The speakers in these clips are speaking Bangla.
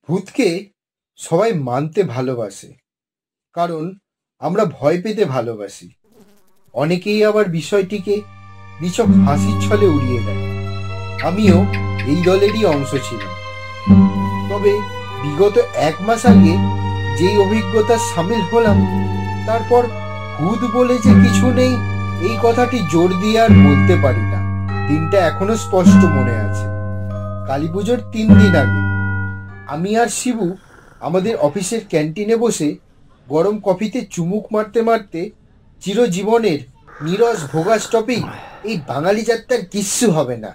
ভূতকে সবাই মানতে ভালোবাসে, কারণ আমরা ভয় পেতে ভালোবাসি। অনেকেই আবার বিষয়টিকে নিছক হাসির ছলে উড়িয়ে দেয়। আমিও এই দলেরই অংশ ছিলাম। তবে বিগত 1 মাস আগে যেই অভিজ্ঞতার সামিল হলাম, তারপর ভূত বলে যে কিছু নেই এই কথাটি জোর দিয়ে আর বলতে পারি না। দিনটা এখনো স্পষ্ট মনে আছে। কালী পুজোর 3 দিন আগে আমি আর শিবু আমাদের অফিসের ক্যান্টিনে বসে গরম কফিতে চুমুক মারতে মারতে চিরজীবনের নীরস ভোগাস টপিক এই বাঙালি যাত্রার কিচ্ছু হবে না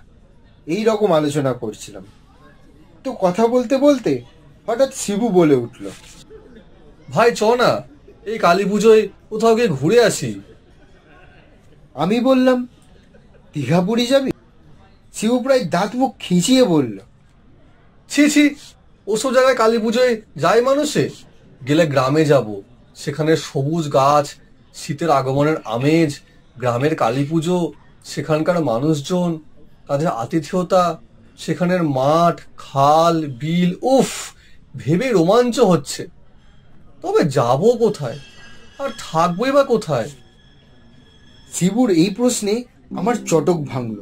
এই রকম আলোচনা করছিলাম। তো কথা বলতে বলতে হঠাৎ শিবু বলে উঠল, ভাই চ না, এই কালী পুজোয় কোথাও গিয়ে ঘুরে আসি। আমি বললাম, দীঘা পুরী যাবি? শিবু প্রায় দাঁত মুখ খিঁচিয়ে বলল, ছি ছি, ওসব জায়গায় কালী পুজোয় যায় মানুষে? গেলে গ্রামে যাব, সেখানে সবুজ গাছ, শীতের আগমনের আমেজ, গ্রামের কালী পুজো, সেখানকার মানুষজন, তাদের আতিথেয়তা, সেখানের মাঠ, খাল, বিল, উফ, ভেবে রোমাঞ্চ হচ্ছে। তবে যাব কোথায় আর থাকবোই বা কোথায়? শিবুর এই প্রশ্নে আমার চটক ভাঙল,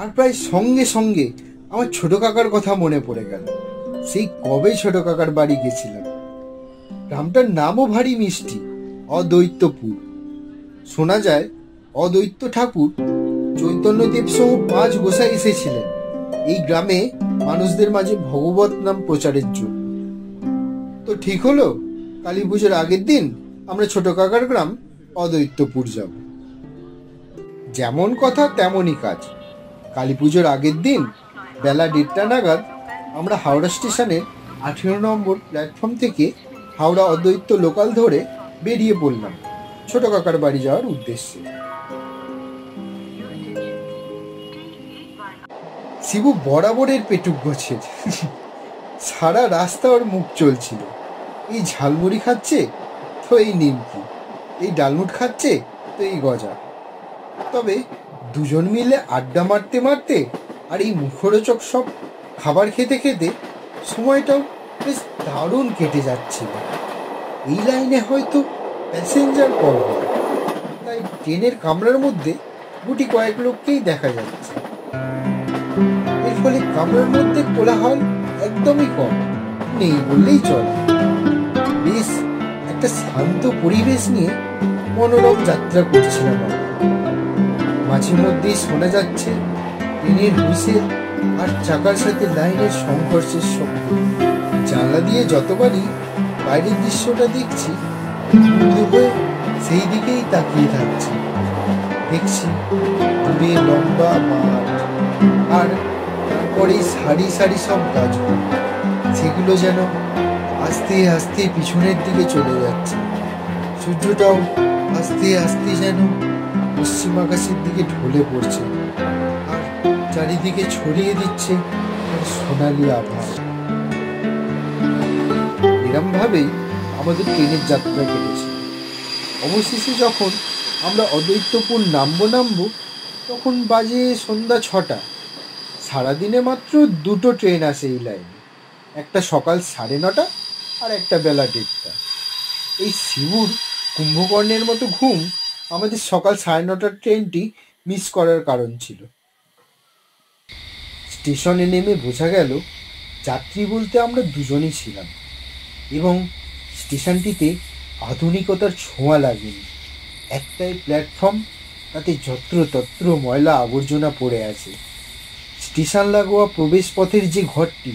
আর প্রায় সঙ্গে সঙ্গে আমার ছোট কাকার কথা মনে পড়ে গেল। সেই কবে ছোট কাকার বাড়ি গেছিলাম। গ্রামটার নামও ভারী মিষ্টি, অদ্বৈতপুর। শোনা যায় অদ্বৈত ঠাকুর চৈতন্যদেব সহ 5 গোসাই এসেছিলেন এই গ্রামে মানুষদের মাঝে ভগবত নাম প্রচারের জন্য। তো ঠিক হলো, কালী পুজোর আগের দিন আমরা ছোট কাকার গ্রাম অদ্বৈতপুর যাব। যেমন কথা তেমনই কাজ। কালী পুজোর আগের দিন বেলা 1:30 নাগাদ আমরা হাওড়া স্টেশনের 18 নম্বর প্ল্যাটফর্ম থেকে হাওড়া অদ্বৈত লোকাল ধরে বেরিয়ে পড়লাম ছোট কাকার বাড়ি যাওয়ার উদ্দেশ্যে। শিবু বরাবরের পেটুক গোছের। সারা রাস্তা ওর মুখ চলছিল, এই ঝালমুড়ি খাচ্ছে তো এই নিমকি, এই ডালমুট খাচ্ছে তো এই গজা। তবে দুজন মিলে আড্ডা মারতে মারতে আর এই মুখরোচক সব খাবার খেতে খেতে সময়টাও বেশ দারুণ কেটে যাচ্ছিল। এই লাইনে হয়তো প্যাসেঞ্জার কম হয়, তাই ট্রেনের কামরার মধ্যে গুটি কয়েক লোককেই দেখা যাচ্ছে। এর ফলে কামরার মধ্যে কোলাহল একদমই কম, নেই বললেই চলে। বেশ একটা শান্ত পরিবেশ নিয়ে মনোরম যাত্রা করছিলাম। মাঝে মধ্যেই শোনা যাচ্ছে ট্রেনের হুইসেল আর চাকার সাথে লাইনের সংঘর্ষের শব্দ। জানলা দিয়ে যতবারই বাইরের দৃশ্যটা দেখছি, হয়ে সেই দিকেই তাকিয়ে থাকছি। দেখছি দূরে লম্বা মাঠ, আর তারপরে সারি সারি সব গাছগুলো, সেগুলো যেন আস্তে আস্তে পিছনের দিকে চলে যাচ্ছে। সূর্যটাও আস্তে আস্তে যেন পশ্চিম আকাশের দিকে ঢলে পড়ছে, আর চারিদিকে ছড়িয়ে দিচ্ছে সোনালি আভা। এরম ভাবেই আমাদের ট্রেনের যাত্রা কেটেছে। অবশেষে যখন আমরা অদ্বৈতপুর নামবো তখন বাজে সন্ধ্যা 6টা। সারাদিনে মাত্র 2টো ট্রেন আসে এই লাইনে, একটা সকাল 9:30 আর একটা বেলা 1:30। এই শিবুর কুম্ভকর্ণের মতো ঘুম আমাদের সকাল 9:30টার ট্রেনটি মিস করার কারণ ছিল। স্টেশনে নেমে বোঝা গেল যাত্রী বলতে আমরা দুজনই ছিলাম, এবং স্টেশনটিতে আধুনিকতার ছোঁয়া লাগেনি। একটাই প্ল্যাটফর্ম, তাতে যত্রতত্র ময়লা আবর্জনা পড়ে আছে। স্টেশন লাগোয়া প্রবেশ পথের যে ঘরটি,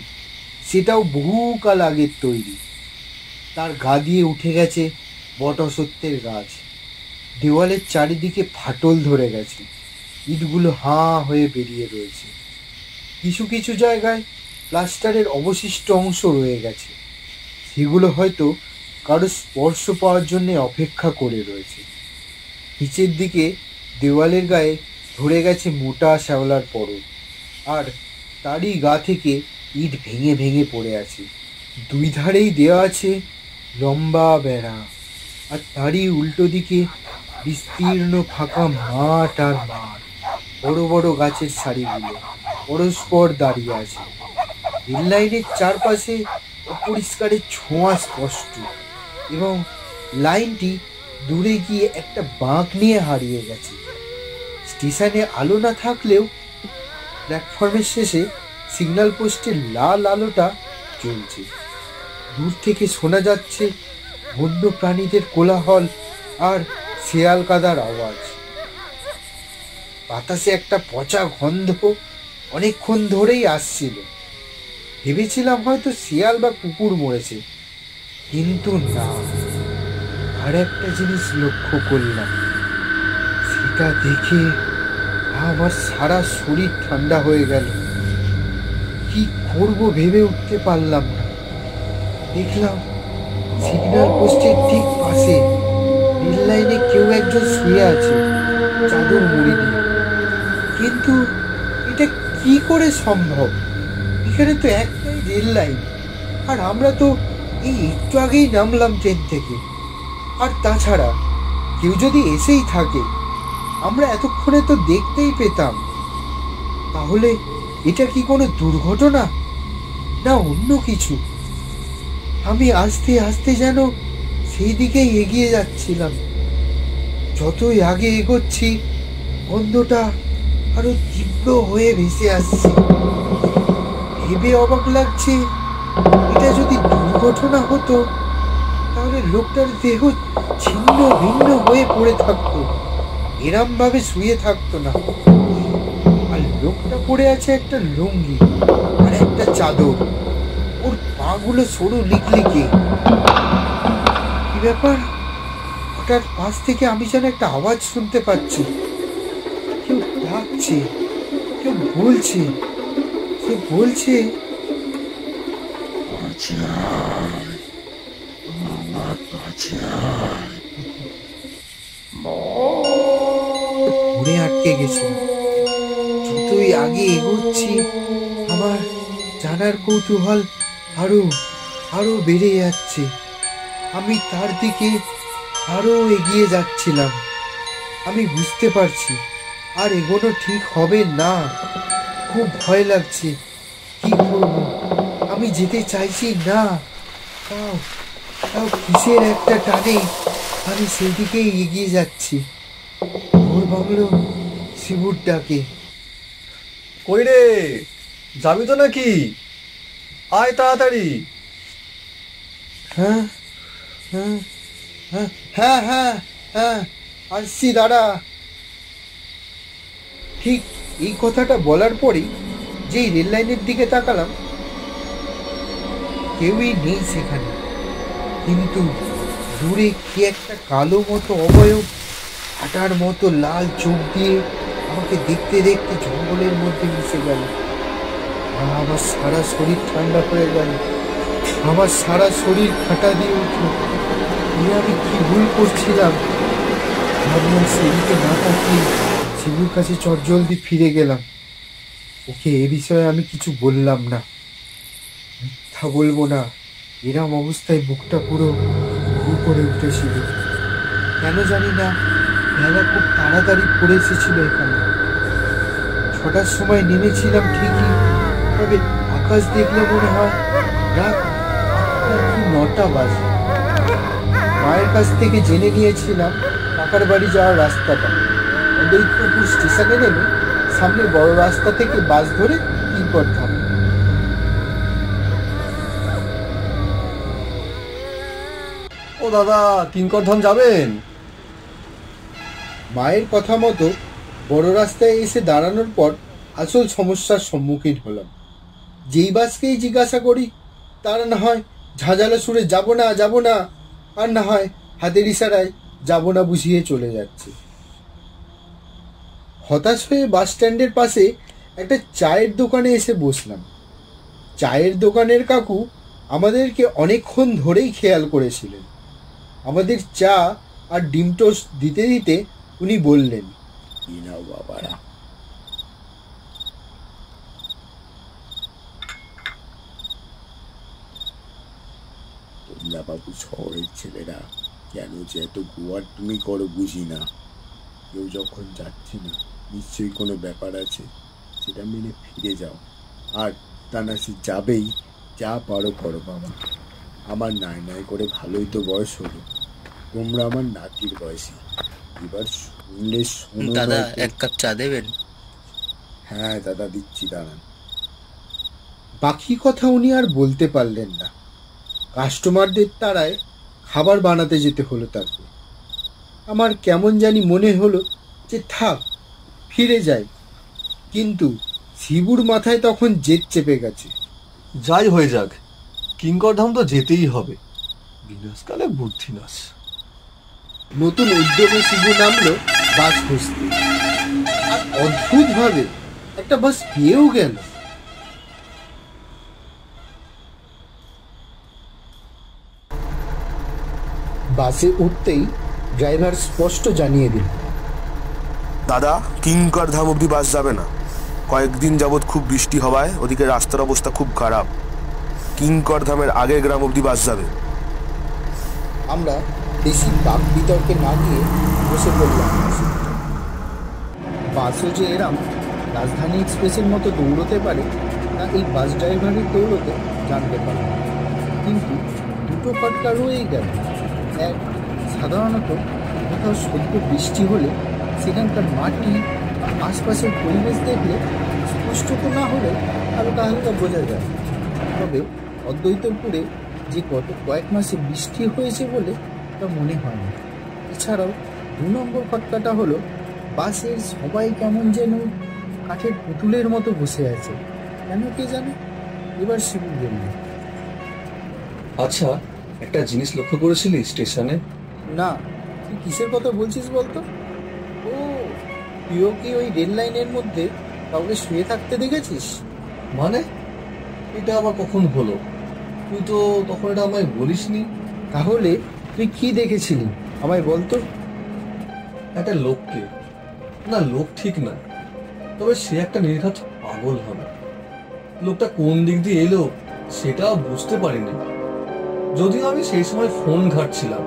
সেটাও বহুকাল আগের তৈরি। তার গা দিয়ে উঠে গেছে বটসত্যের গাছ। দেওয়ালের চারিদিকে ফাটল ধরে গেছে, ইটগুলো হাঁ হয়ে বেরিয়ে রয়েছে। কিছু কিছু জায়গায় প্লাস্টারের অবশিষ্ট অংশ রয়ে গেছে, সেগুলো হয়তো কারো স্পর্শ পাওয়ার জন্য অপেক্ষা করে রয়েছে। নিচের দিকে দেওয়ালের গায়ে ধরে গেছে মোটা শ্যাওলার পরত, আর তারই গা থেকে ইট ভেঙে ভেঙে পড়ে আছে। 2 ধারেই দেওয়া আছে লম্বা বেড়া, আর তারই উল্টো দিকে বিস্তীর্ণ ফাঁকা মাঠ আর মাঠ। বড় বড় গাছের সারিগুলো পরস্পর দাঁড়িয়ে আছে। রেল লাইনের চারপাশে কত পরিষ্কারের ছোঁয়া স্পষ্ট, এবং লাইনটি দূরে গিয়ে একটা বাঁক নিয়ে হারিয়ে গেছে। স্টেশনে আলো না থাকলেও প্ল্যাটফর্মের শেষে সিগন্যাল পোস্টের লাল আলোটা জ্বলছে। দূর থেকে শোনা যাচ্ছে বন্য প্রাণীদের কোলাহল আর শেয়াল কাদার আওয়াজ। বাতাসে একটা পচা গন্ধ অনেকক্ষণ ধরেই আসছিল। ভেবেছিলাম হয়তো শিয়াল বা কুকুর মরেছে, কিন্তু না। আর একটা জিনিস লক্ষ্য করলাম, সেটা দেখে আমার সারা শরীর ঠান্ডা হয়ে গেল। কি করব ভেবে উঠতে পারলাম না। দেখলাম সিগন্যাল পোস্টের ঠিক পাশে রেল লাইনে কেউ একজন শুয়ে আছে, চাদর মুড়ি দিয়ে। কিন্তু এটা কি করে সম্ভব? এখানে তো একটাই রেল লাইন, আর আমরা তো এই একটু আগেই নামলাম ট্রেন থেকে। আর তাছাড়া কেউ যদি এসেই থাকে, আমরা এতক্ষণে তো দেখতেই পেতাম। তাহলে এটা কি কোনো দুর্ঘটনা, না অন্য কিছু? আমি আস্তে আস্তে যেন সেই দিকেই এগিয়ে যাচ্ছিলাম। যতই আগে এগোচ্ছি, গন্ধটা আরো তীব্র হয়ে ভেসে আসছে। ভেবে অবাক লাগছে, এটা যদি দুর্ঘটনা হতো তাহলে লোকটার দেহ ছিন্ন ভিন্ন হয়ে পড়ে থাকতো, এরম ভাবে শুয়ে থাকতো না। আর লোকটা পড়ে আছে একটা লুঙ্গি আর একটা চাদর, ওর পাগুলো সরু লিকলিকে। কি ব্যাপার? হঠাৎ পাশ থেকে আমি যেন একটা আওয়াজ শুনতে পাচ্ছি। কেউ ডাকছে, কেউ বলছে। সে বলছে, ঘুরে আটকে গেছে। যতই আগে এগোচ্ছি, আমার জানার কৌতূহল আরো আরো বেড়ে যাচ্ছে। আমি তার দিকে আরো এগিয়ে যাচ্ছিলাম। আমি বুঝতে পারছি আর এগোনো ঠিক হবে না। খুব ভয় লাগছে। কি করব? আমি যেতে চাইছি না, তাও তাও কিসের একটা টানে আমি সেদিকেই এগিয়ে যাচ্ছি। ভোর বাংলো শিবুর ডাকে। কই রে, যাবি তো নাকি? আয় তাড়াতাড়ি। হ্যাঁ হ্যাঁ হ্যাঁ হ্যাঁ হ্যাঁ হ্যাঁ, আসছি, দাঁড়া। ঠিক এই কথাটা বলার পরেই যেই রেল লাইনের দিকে তাকালাম, কেউই নেই সেখানে। কিন্তু দূরে কি একটা কালো মতো অবয়ব হাঁটার মতো লাল চোখ দিয়ে আমাকে দেখতে দেখতে জঙ্গলের মধ্যে মিশে গেল। আমার সারা শরীর ঠান্ডা হয়ে গেল, আমার সারা শরীর খাটা দিয়ে উঠল। আমি কি ভুল করছিলাম? ভাবলাম সেদিকে না তাকিয়ে শিবুর কাছে চটজলদি ফিরে গেলাম। ওকে এ বিষয়ে আমি কিছু বললাম না, মিথ্যা বলবো না। এরম অবস্থায় বুকটা পুরো হু করে উঠেছিল। কেন জানি না, বেলা খুব তাড়াতাড়ি পড়ে এসেছিল এখানে। 6টার সময় নেমেছিলাম ঠিকই, তবে আকাশ দেখলে মনে হয় রাত 8টা কি 9টা বাজে। মায়ের কাছ থেকে জেনে নিয়েছিলাম কাকার বাড়ি যাওয়ার রাস্তাটা। দৈত্যপুর স্টেশনে নেমে সামনে বড় রাস্তা থেকে বাস ধরে তিনপর ধাম। ও দাদা, কিঙ্করধাম যাবেন? মায়ের কথা মতো বড় রাস্তায় এসে দাঁড়ানোর পর আসল সমস্যার সম্মুখীন হলাম। যেই বাসকেই জিজ্ঞাসা করি, তারা না হয় ঝাঁঝালো সুরে যাবো না যাবো না, আর না হয় হাতের ইশারায় যাবো না বুঝিয়ে চলে যাচ্ছে। হতাশ হয়ে বাস স্ট্যান্ডের পাশে একটা চায়ের দোকানে এসে বসলাম। চায়ের দোকানের কাকু আমাদেরকে অনেকক্ষণ ধরেই খেয়াল করেছিলেন। আমাদের চা আর ডিম টোস্ট দিতে দিতে উনি বললেন, নাও বাবারা। তোমরা বাবু শহরের ছেলেরা কেন যে এত গোয়ার তুমি করো বুঝি না। কেউ যখন যাচ্ছে না, নিশ্চয়ই কোনো ব্যাপার আছে, সেটা মেনে ফিরে যাও। আর তা না সে যাবেই, যা পারো করো বাবা। আমার নাই নাই করে ভালোই তো বয়স হলো, তোমরা আমার নাতির বয়সী, এবার শুনলে শোনো। দাদা, এক কাপ চা দেবেন? হ্যাঁ দাদা, দিচ্ছি, দাঁড়ান। বাকি কথা উনি আর বলতে পারলেন না। কাস্টমারদের তাড়ায় খাবার বানাতে যেতে হলো তাকে। আমার কেমন জানি মনে হলো যে থাক, ফিরে যাই, কিন্তু শিবুর মাথায় তখন জেদ চেপে গেছে। যাই হয়ে যাক, কিঙ্করধাম তো যেতেই হবে, বিনাশকালে বুদ্ধিনাশ। নতুন উদ্যোগে শিবু নামলো বাস খুঁজতে, আর অদ্ভুত ভাবে একটা বাস পেয়েও গেল। বাসে উঠতেই ড্রাইভার স্পষ্ট জানিয়ে দিল, দাদা, কিঙ্করধাম অবধি বাস যাবে না। কয়েকদিন যাবৎ খুব বৃষ্টি হওয়ায় ওদিকে রাস্তার অবস্থা খুব খারাপ। কিঙ্করধামের আগের গ্রাম অবধি বাস যাবে। আমরা বেশি বাক বিতর্কে না গিয়ে বসে পড়লাম। বাসও যে এরাম রাজধানী এক্সপ্রেসের মতো দৌড়তে পারে তা এই বাস ড্রাইভারের দৌড়তে জানতে পারলাম। কিন্তু দুটো ফাটকা রয়েই গেল। এক, সাধারণত কোথাও সদ্য বৃষ্টি হলে সেখানকার মাটি বা আশপাশের পরিবেশ দেখলে স্পষ্ট তো না হলে হালকা হালকা বোঝা যায়, তবে অদ্বৈতপুরে যে গত কয়েক মাসে বৃষ্টি হয়েছে বলে তা মনে হয় না। এছাড়াও 2 নম্বর ফাটকাটা হলো বাসের সবাই কেমন যেন কাঠের পুতুলের মতো বসে আছে, কেন কে জানে। এবার শিবু বলল, আচ্ছা, একটা জিনিস লক্ষ্য করেছিলি স্টেশনে? না, তুই কিসের কথা বলছিস বলতো? ও, তুইও কি ওই রেল লাইনের মধ্যে কাউকে শুয়ে থাকতে দেখেছিস? মানে এটা আবার কখন হলো? তুই তো তখন এটা আমায় বলিসনি। তাহলে তুই কি দেখেছিলি আমায় বলতো। একটা লোককে, না লোক ঠিক না, তবে সে একটা নির্ঘাত পাগল হবে। লোকটা কোন দিক দিয়ে এলো সেটাও বুঝতে পারিনি, যদিও আমি সেই সময় ফোন ঘাঁটছিলাম।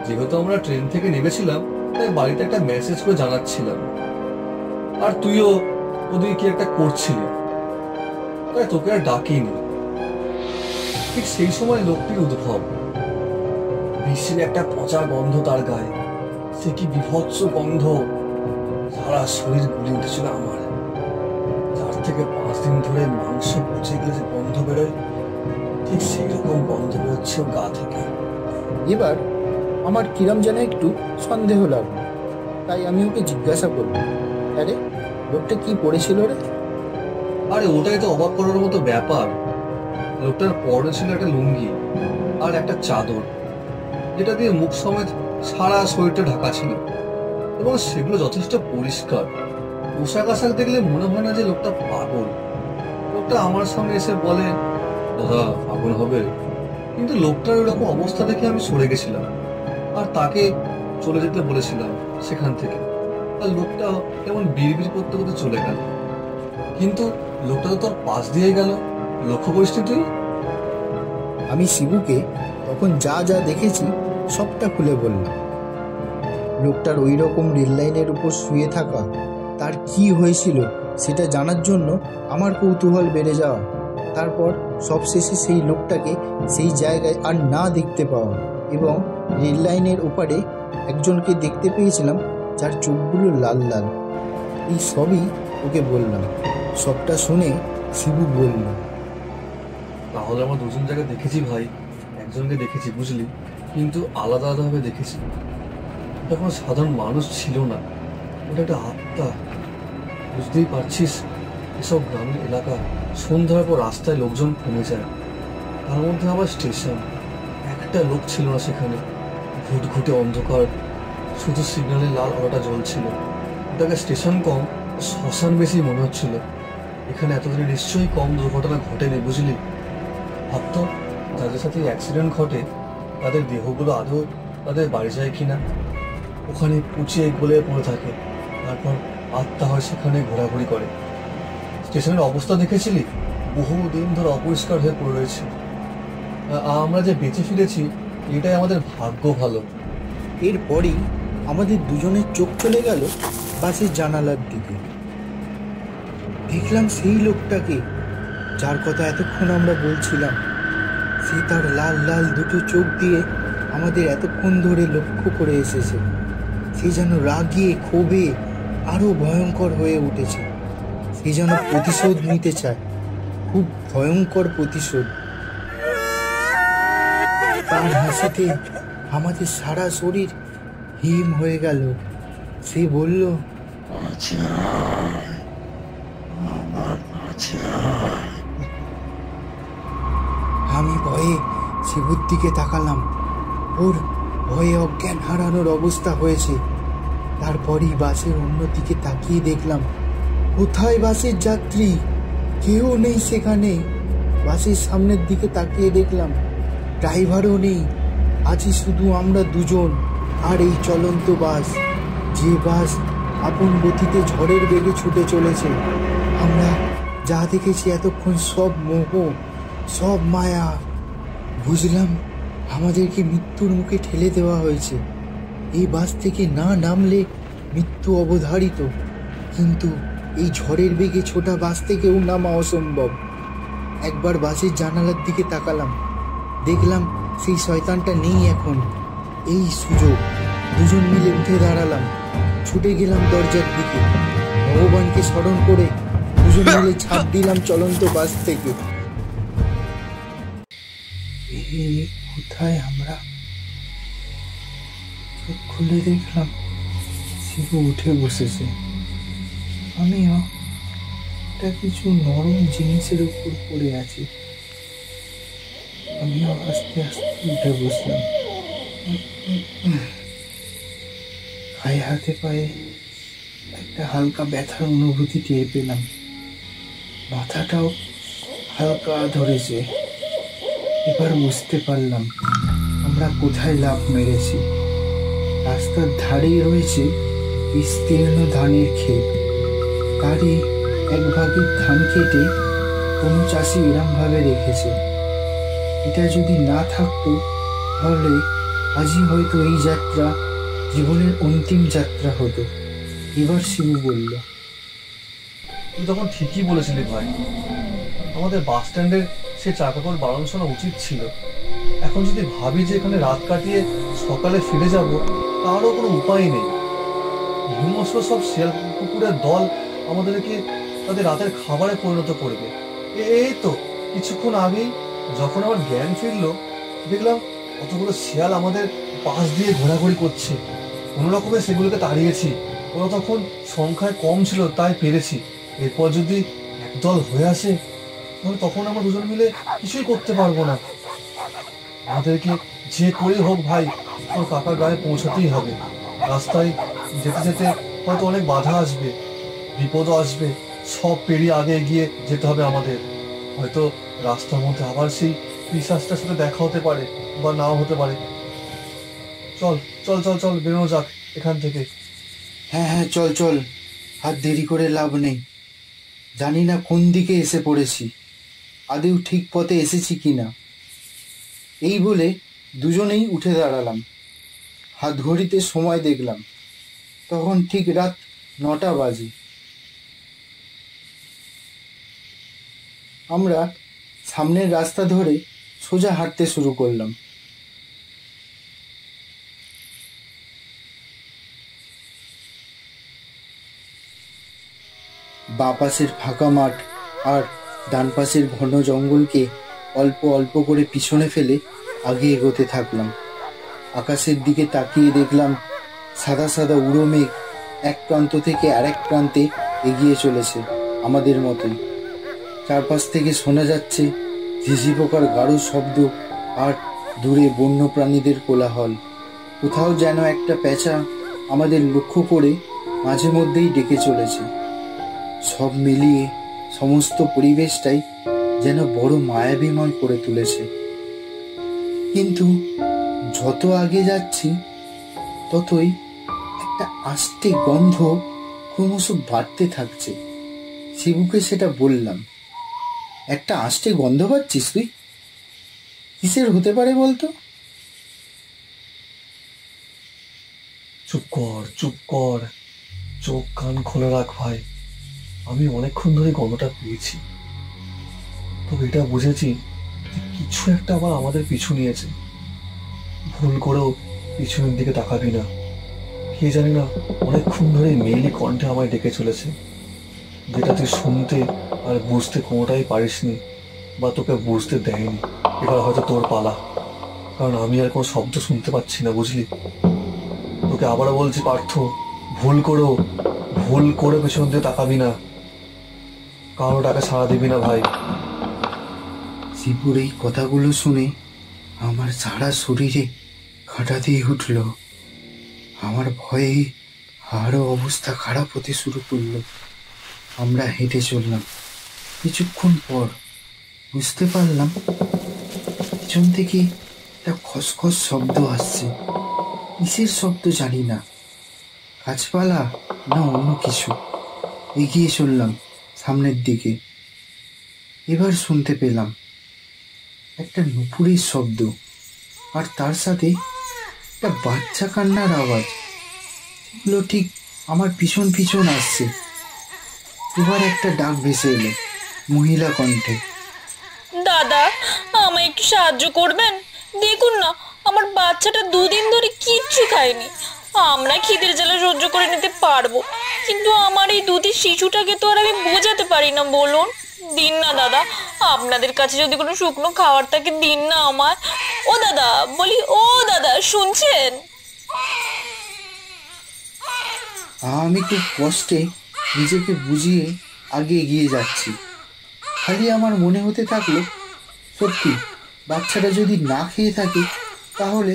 যেহেতু আমরা ট্রেন থেকে নেমেছিলাম তাই বাড়িতে একটা মেসেজ করে জানাচ্ছিলাম, আর তুইও ওদিকে কি একটা করছিলি, তাই তোকে আর ডাকিনি। ঠিক সেই সময় লোকটির উদ্ভব। বিশ্বের একটা পচা গন্ধ তার গায়ে, সে কি বিভৎস গন্ধ, সারা শরীর গুলি উঠেছিল আমার। 4 থেকে 5 দিন ধরে মাংস পচে গেলে যে গন্ধ বেরোয়, ঠিক সেই রকম গন্ধ বেরোচ্ছে গা থেকে। এবার আমার কিরম যেন একটু সন্দেহ লাগলো, তাই আমি ওকে জিজ্ঞাসা করলাম, আরে লোকটা কি পড়েছিল রে? আরে ওটাই তো অবাক করার মতো ব্যাপার। লোকটার পরনে ছিল একটা লুঙ্গি আর একটা চাদর, যেটা দিয়ে মুখ সমেত সারা শরীরটা ঢাকা ছিল, এবং সেগুলো যথেষ্ট পরিষ্কার। পোশাক আশাক দেখলে মনে হয় না যে লোকটা পাগল। লোকটা আমার সামনে এসে বলে, দাদা পাগল হবে? কিন্তু লোকটার ওরকম অবস্থা দেখে আমি সরে গেছিলাম আর তাকে চলে যেতে বলেছিলাম সেখান থেকে। আর লোকটা কেমন বিড়বিড় করতে করতে চলে গেল। কিন্তু লোকটা তো তোর পাশ দিয়ে গেল, লক্ষ্য করিসনি তুই? আমি শিবুকে তখন যা যা দেখেছি সবটা খুলে বললাম। লোকটার ওই রকম রেল লাইনের উপর শুয়ে থাকা, তার কি হয়েছিল সেটা জানার জন্য আমার কৌতূহল বেড়ে যাওয়া, তারপর সবশেষে সেই লোকটাকে সেই জায়গায় আর না দেখতে পাওয়া, এবং রেল লাইনের ওপারে একজনকে দেখতে পেয়েছিলাম যার চোখগুলো লাল লাল। এই সবই ওকে বললাম। সবটা শুনে শিবু বলল, তাহলে আমরা দুজন জায়গায় দেখেছি ভাই। একজনকে দেখেছি বুঝলি, কিন্তু আলাদা আলাদাভাবে দেখেছি। এটা কোনো সাধারণ মানুষ ছিল না, ওটা একটা আত্মা। বুঝতেই পারছিস, এসব গ্রামীণ এলাকা সন্ধ্যার পর রাস্তায় লোকজন কমে যায়, তার মধ্যে আবার স্টেশন। একটা লোক ছিল না সেখানে। ঘুটঘুটে অন্ধকার, শুধু সিগন্যালের লাল আলোটা জ্বলছিল। ওটাকে স্টেশন কম, শ্মশান বেশি মনে হচ্ছিল। এখানে এতদিনে নিশ্চয়ই কম দুর্ঘটনা ঘটেনি বুঝলি। ভাবতো যাদের সাথে অ্যাক্সিডেন্ট ঘটে তাদের দেহগুলো আদৌ তাদের বাড়ি যায় কিনা। ওখানে পুচিয়ে গলে পড়ে থাকে, তারপর আত্মা হয় সেখানে ঘোরাঘুরি করে। স্টেশনের অবস্থা দেখেছিলি? বহুদিন ধরে অপরিষ্কার হয়ে পড়ে রয়েছে। আমরা যে বেঁচে ফিরেছি এটাই আমাদের ভাগ্য ভালো। এরপরই আমাদের দুজনের চোখ চলে গেল বাসের জানালার দিকে। দেখলাম সেই লোকটাকে যার কথা এতক্ষণ আমরা বলছিলাম। সে তার লাল লাল দুটো চোখ দিয়ে আমাদের এতক্ষণ ধরে লক্ষ্য করে এসেছে। সে যেন রাগে ক্ষোভে আরো ভয়ঙ্কর হয়ে উঠেছে। সে যেন প্রতিশোধ নিতে চায়, খুব ভয়ঙ্কর প্রতিশোধ। তার হাসিতে আমাদের সারা শরীর হিম হয়ে গেল। সে বলল, আমি ভয়ে শিবুর দিকে তাকালাম। ওর ভয়ে অজ্ঞান হারানোর অবস্থা হয়েছে। তারপরই বাসের অন্যদিকে তাকিয়ে দেখলাম, কোথায় বাসের যাত্রী? কেউ নেই সেখানে। বাসের সামনের দিকে তাকিয়ে দেখলাম ড্রাইভারও নেই, আছি শুধু আমরা দুজন আর এই চলন্ত বাস। যে বাস আপন গতিতে ঝড়ের বেগে ছুটে চলেছে। আমরা যা দেখেছি এতক্ষণ সব মোহ, সব মায়া। বুঝলাম আমাদেরকে মৃত্যুর মুখে ঠেলে দেওয়া হয়েছে। এই বাস থেকে না নামলে মৃত্যু অবধারিত, কিন্তু এই ঝড়ের বেগে ছোটা বাস থেকেও নামা অসম্ভব। একবার বাসের জানালার দিকে তাকালাম, দেখলাম সেই শয়তানটা নেই এখন। এই সুযোগ, দুজন মিলে উঠে দাঁড়ালাম, ছুটে গেলাম দরজার দিকে। ভগবানকে স্মরণ করে দুজন মিলে ঝাঁপ দিলাম চলন্ত বাস থেকে। কোথায় আমরা? চোখ খুলে দেখলাম শিবু উঠে বসেছে। আমিও একটা কিছু নরম জিনিসের উপর পড়ে আছি। আমিও আস্তে আস্তে উঠে বসলাম। গায়ে হাতে পায়ে একটা হালকা ব্যথার অনুভূতি টের পেলাম। মাথাটাও হালকা ধরেছে। এবার বুঝতে পারলাম আমরা কোথায় লাফ মেরেছি। রাস্তার ধারেই রয়েছে বিস্তীর্ণ ধানের ক্ষেত। তারই এক ভাগের ধান কেটে কোনো চাষি এরমভাবে রেখেছে। এটা যদি না থাকতো তাহলে আজই হয়তো এই যাত্রা জীবনের অন্তিম যাত্রা হতো। এবার শিবু বলল, তুই তখন ঠিকই বলেছিলি ভাই, আমাদের বাস স্ট্যান্ডের সে চাকাকর বাড়ানো শোনা উচিত ছিল। এখন যদি ভাবি যে এখানে রাত কাটিয়ে সকালে ফিরে যাব, তারও কোনো উপায় নেই। হিংস্র সব শিয়াল কুকুরের দল আমাদেরকে তাদের রাতের খাবারে পরিণত করবে। এই তো কিছুক্ষণ আগেই যখন আমার জ্ঞান ফিরলো, দেখলাম কতগুলো শিয়াল আমাদের পাশ দিয়ে ঘোরাঘুরি করছে। কোনো রকমে সেগুলোকে তাড়িয়েছি। ওরা তখন সংখ্যায় কম ছিল, তাই পেরেছি। এরপর যদি একদল হয়ে আসে, তাহলে তখন আমরা দুজন মিলে কিছুই করতে পারবো না। আমাদেরকে যে করেই হোক ভাই তোর কাকার গায়ে পৌঁছাতেই হবে। রাস্তায় যেতে যেতে হয়তো অনেক বাধা আসবে, বিপদও আসবে, সব পেরিয়ে আগে এগিয়ে যেতে হবে আমাদের। হয়তো রাস্তার মধ্যে আবার সেই পিশাচটার সাথে দেখা হতে পারে বা নাও হতে পারে। চল চল চল চল বেরোনো যাক এখান থেকে। হ্যাঁ হ্যাঁ, চল চল, আর দেরি করে লাভ নেই। জানি না কোন দিকে এসে পড়েছি, আদেও ঠিক পথে এসেছি কিনা। এই বলে দুজনেই উঠে দাঁড়ালাম। হাত ঘড়িতে সময় দেখলাম, তখন ঠিক রাত 9টা বাজে। আমরা সামনের রাস্তা ধরে সোজা হাঁটতে শুরু করলাম। বাঁ পাশের ফাঁকা মাঠ আর ডান পাশের ঘন জঙ্গলকে অল্প অল্প করে পিছনে ফেলে আগে এগোতে থাকলাম। আকাশের দিকে তাকিয়ে দেখলাম সাদা সাদা উড়ো মেঘ এক প্রান্ত থেকে আরেক প্রান্তে এগিয়ে চলেছে আমাদের মতোই। চারপাশ থেকে শোনা যাচ্ছে ঝিঝি পোকার গাঢ় শব্দ আর দূরে বন্য প্রাণীদের কোলাহল। কোথাও যেন একটা পেঁচা আমাদের লক্ষ্য করে মাঝে মধ্যেই ডেকে চলেছে। সব মিলিয়ে সমস্ত পরিবেশটাই যেন বড় মায়াবিময় করে তুলেছে। কিন্তু যত আগে যাচ্ছি ততই একটা আষ্টে গন্ধ ক্রমশ বাড়তে থাকছে। শিবুকে সেটা বললাম, একটা আষ্টে গন্ধ পাচ্ছিস তুই? কিসের হতে পারে বলতো? চুপ কর চুপ কর, চোখ কান খোলা রাখ ভাই। আমি অনেকক্ষণ ধরে গন্ধটা পেয়েছি, তবে এটা বুঝেছি কিছু একটা আবার আমাদের পিছু নিয়েছে। ভুল করেও পিছনের দিকে তাকাবি না। কে জানি না অনেকক্ষণ ধরে মেয়েলি কণ্ঠে আমায় ডেকে চলেছে, যেটা তুই শুনতে আর বুঝতে কোনোটাই পারিসনি, বা তোকে বুঝতে দেয়নি। এবার হয়তো তোর পালা, কারণ আমি আর কোনো শব্দ শুনতে পাচ্ছি না, বুঝলি? তোকে আবারও বলছি পার্থ, ভুল করে পেছন দিয়ে তাকাবি না, কারো টাকা সাড়া দিবি না ভাই। শিবুর এই কথাগুলো শুনে আমার সারা শরীরে কাঁটা দিয়ে উঠল। আমার ভয়ে আরও অবস্থা খারাপ হতে শুরু করলো। আমরা হেঁটে চললাম। কিছুক্ষণ পর বুঝতে পারলাম পিছন থেকে একটা খসখস শব্দ আসছে। কিসের শব্দ জানি না, গাছপালা না অন্য কিছু। এগিয়ে চললাম সামনের দিকে। এবার শুনতে পেলাম একটা নুপুরের শব্দ, আর তার সাথে একটা বাচ্চা কান্নার আওয়াজ। সেগুলো ঠিক আমার পিছন পিছন আসছে। এবার একটা ডাক ভেসে এলো মহিলা কণ্ঠে। দাদা, আমায় একটু সাহায্য করবেন? দেখুন না, আমার বাচ্চাটা 2 দিন ধরে কিচ্ছু খায়নি। আমরা খিদের জ্বালা সহ্য করে নিতে পারবো, কিন্তু আমার এই দুধের শিশুটাকে তো আর আমি বোঝাতে পারি না। বলুন, দিন না দাদা, আপনাদের কাছে যদি কোনো শুকনো খাবার থাকে দিন না আমার। ও দাদা, বলি ও দাদা, শুনছেন? আমি খুব কষ্টে নিজেকে বুঝিয়ে আগে এগিয়ে যাচ্ছি। খালি আমার মনে হতে থাকলো, সত্যি বাচ্চাটা যদি না খেয়ে থাকে তাহলে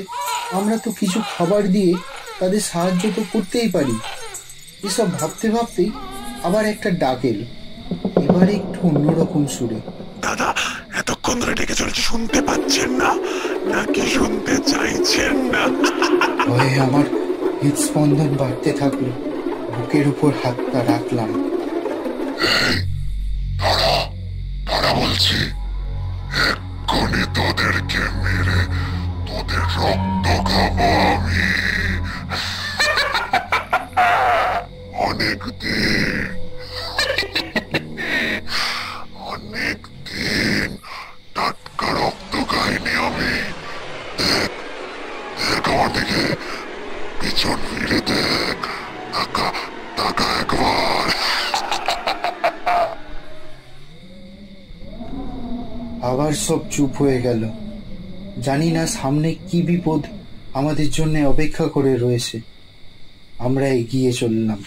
আমরা তো কিছু খাবার দিয়ে তাদের সাহায্য তো করতেই পারি। এসব ভাবতে ভাবতেই আবার একটা ডাক এলো, এবারে একটু অন্যরকম সুরে। দাদা, এতক্ষণ ধরে ডেকে চলেছে, শুনতে পাচ্ছেন না নাকি শুনতে চাইছেন না? ভয়ে আমার হৃদস্পন্দন বাড়তে থাকলো। বুকের উপর হাতটা রাখলাম। তারা বলছি, এক্ষুনি তোদেরকে মেরে তোদের রক্ত খাবো আমি। অনেকদিন টাটকা রক্ত খাইনি আমি। দেখ দেখ আমার দিকে, পিছন ফিরে দেখ, টাকা টাকা একবার। আবার সব চুপ হয়ে গেল। জানি না সামনে কি বিপদ আমাদের জন্য অপেক্ষা করে রয়েছে। আমরা এগিয়ে চললাম।